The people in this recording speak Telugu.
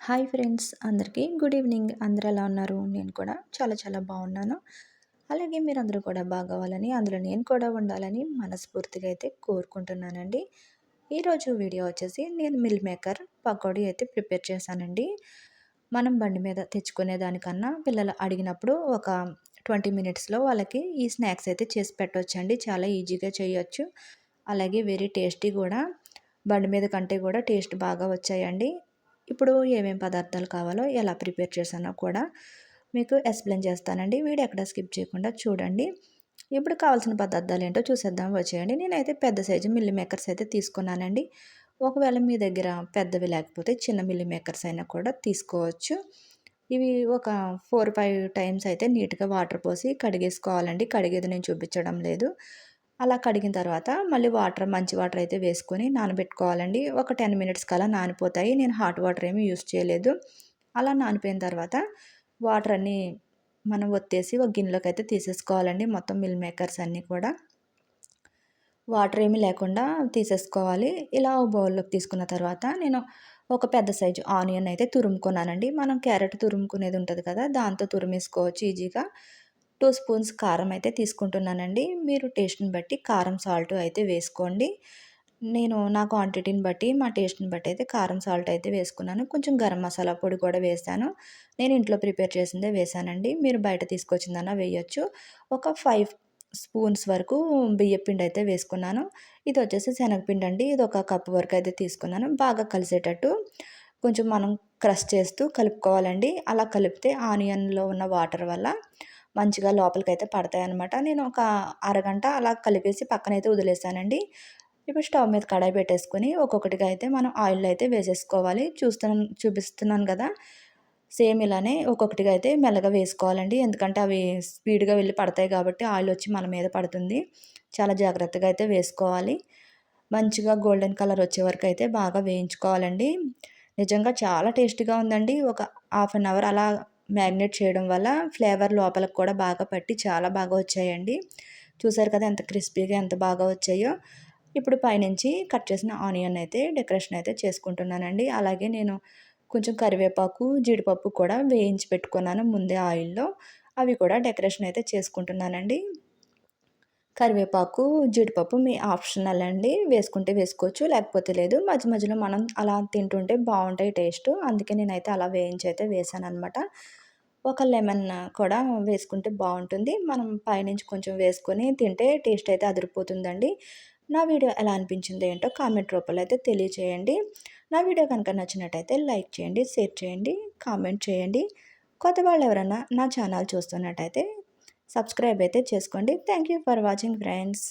హాయ్ ఫ్రెండ్స్, అందరికీ గుడ్ ఈవినింగ్. అందరూ ఎలా ఉన్నారు? నేను కూడా చాలా చాలా బాగున్నాను. అలాగే మీరందరూ కూడా బాగోవాలని, అందులో నేను కూడా ఉండాలని మనస్ఫూర్తిగా అయితే కోరుకుంటున్నానండి. ఈరోజు వీడియో వచ్చేసి నేను మిల్ మేకర్ పకోడీ అయితే ప్రిపేర్ చేశానండి. మనం బండి మీద తెచ్చుకునే దానికన్నా పిల్లలు అడిగినప్పుడు ఒక 20 మినిట్స్లో వాళ్ళకి ఈ స్నాక్స్ అయితే చేసి పెట్టవచ్చండి. చాలా ఈజీగా చేయొచ్చు. అలాగే వెరీ టేస్టీ కూడా. బండి మీద కంటే కూడా టేస్ట్ బాగా వచ్చాయండి. ఇప్పుడు ఏమేం పదార్థాలు కావాలో ఎలా ప్రిపేర్ చేశానో కూడా మీకు ఎక్స్ప్లెయిన్ చేస్తానండి. వీడియో ఎక్కడ స్కిప్ చేయకుండా చూడండి. ఇప్పుడు కావాల్సిన పదార్థాలు ఏంటో చూసేద్దాం వచ్చేయండి. నేనైతే పెద్ద సైజు మిల్లీ మేకర్స్ అయితే తీసుకున్నానండి. ఒకవేళ మీ దగ్గర పెద్దవి లేకపోతే చిన్న మిల్లీ మేకర్స్ అయినా కూడా తీసుకోవచ్చు. ఇవి ఒక 4, 5 టైమ్స్ అయితే నీట్‌గా వాటర్ పోసి కడిగేసుకోవాలండి. కడిగేది నేను చూపించడం లేదు. అలా కడిగిన తర్వాత మళ్ళీ మంచి వాటర్ అయితే వేసుకొని నానబెట్టుకోవాలండి. ఒక 10 మినిట్స్ కల్లా నానిపోతాయి. నేను హాట్ వాటర్ ఏమి యూజ్ చేయలేదు. అలా నానిపోయిన తర్వాత వాటర్ అన్నీ మనం ఒత్తేసి ఒక గిన్నెలోకి అయితే తీసేసుకోవాలండి. మొత్తం మిల్ మేకర్స్ అన్నీ కూడా వాటర్ ఏమీ లేకుండా తీసేసుకోవాలి. ఇలా ఒక బౌల్లోకి తీసుకున్న తర్వాత నేను ఒక పెద్ద సైజు ఆనియన్ అయితే తురుముకున్నానండి. మనం క్యారెట్ తురుముకునేది ఉంటుంది కదా, దాంతో తురిమేసుకోవచ్చు ఈజీగా. 2 స్పూన్స్ కారం అయితే తీసుకుంటున్నానండి. మీరు టేస్ట్‌ని బట్టి కారం, సాల్ట్ అయితే వేసుకోండి. నేను నా క్వాంటిటీని బట్టి, మా టేస్ట్‌ని బట్టి అయితే కారం, సాల్ట్ అయితే వేసుకున్నాను. కొంచెం గరం మసాలా పొడి కూడా వేశాను. నేను ఇంట్లో ప్రిపేర్ చేసిందే వేశానండి. మీరు బయట తీసుకొచ్చిందన్నా వేయొచ్చు. ఒక 5 స్పూన్స్ వరకు బియ్యపిండి అయితే వేసుకున్నాను. ఇది వచ్చేసి శనగపిండి అండి. ఇది ఒక కప్ వరకు అయితే తీసుకున్నాను. బాగా కలిసేటట్టు కొంచెం మనం క్రష్ చేస్తూ కలుపుకోవాలండి. అలా కలిపితే ఆనియన్‌లో ఉన్న వాటర్ వల్ల మంచిగా లోపలికైతే పడతాయన్నమాట. నేను ఒక అరగంట అలా కలిపేసి పక్కనైతే వదిలేసానండి. ఇప్పుడు స్టవ్ మీద కడాయి పెట్టేసుకొని ఒక్కొక్కటిగా అయితే మనం ఆయిల్ అయితే వేసేసుకోవాలి. చూపిస్తున్నాను కదా! సేమ్ ఇలానే ఒక్కొక్కటిగా అయితే మెల్లగా వేసుకోవాలండి. ఎందుకంటే అవి స్పీడ్‌గా వెళ్ళి పడతాయి కాబట్టి ఆయిల్ వచ్చి మన మీద పడుతుంది. చాలా జాగ్రత్తగా అయితే వేసుకోవాలి. మంచిగా గోల్డెన్ కలర్ వచ్చే వరకు అయితే బాగా వేయించుకోవాలండి. నిజంగా చాలా టేస్టీగా ఉందండి. ఒక హాఫ్ అన్ అవర్ అలా మ్యారినేట్ చేయడం వల్ల ఫ్లేవర్ లోపలికి కూడా బాగా పట్టి చాలా బాగా వచ్చాయండి. చూసారు కదా ఎంత క్రిస్పీగా ఎంత బాగా వచ్చాయో. ఇప్పుడు పైనుంచి కట్ చేసిన ఆనియన్ అయితే డెకరేషన్ అయితే చేసుకుంటున్నానండి. అలాగే నేను కొంచెం కరివేపాకు, జీడిపప్పు కూడా వేయించి పెట్టుకున్నాను ముందే ఆయిల్‌లో. అవి కూడా డెకరేషన్ అయితే చేసుకుంటున్నానండి. కరివేపాకు, జీడిపప్పు మీ ఆప్షనల్ అండి. వేసుకుంటే వేసుకోవచ్చు, లేకపోతే లేదు. మధ్య మధ్యలో మనం అలా తింటుంటే బావుంటాయి టేస్టు. అందుకే నేనైతే అలా వేయించి అయితే వేశాననమాట. ఒక లెమన్ కూడా వేసుకుంటే బావుంటుంది. మనం పైనుంచి కొంచెం వేసుకొని తింటే టేస్ట్ అయితే అదిరిపోతుందండి. నా వీడియో ఎలా అనిపించిందో ఏంటో కామెంట్ రూపంలో అయితే తెలియచేయండి. నా వీడియో కనుక నచ్చినట్టయితే లైక్ చేయండి, షేర్ చేయండి, కామెంట్ చేయండి. కొత్త వాళ్ళు ఎవరైనా నా ఛానల్ చూస్తున్నట్టయితే సబ్స్క్రైబ్ అయితే చేసుకోండి. Thank you for watching friends.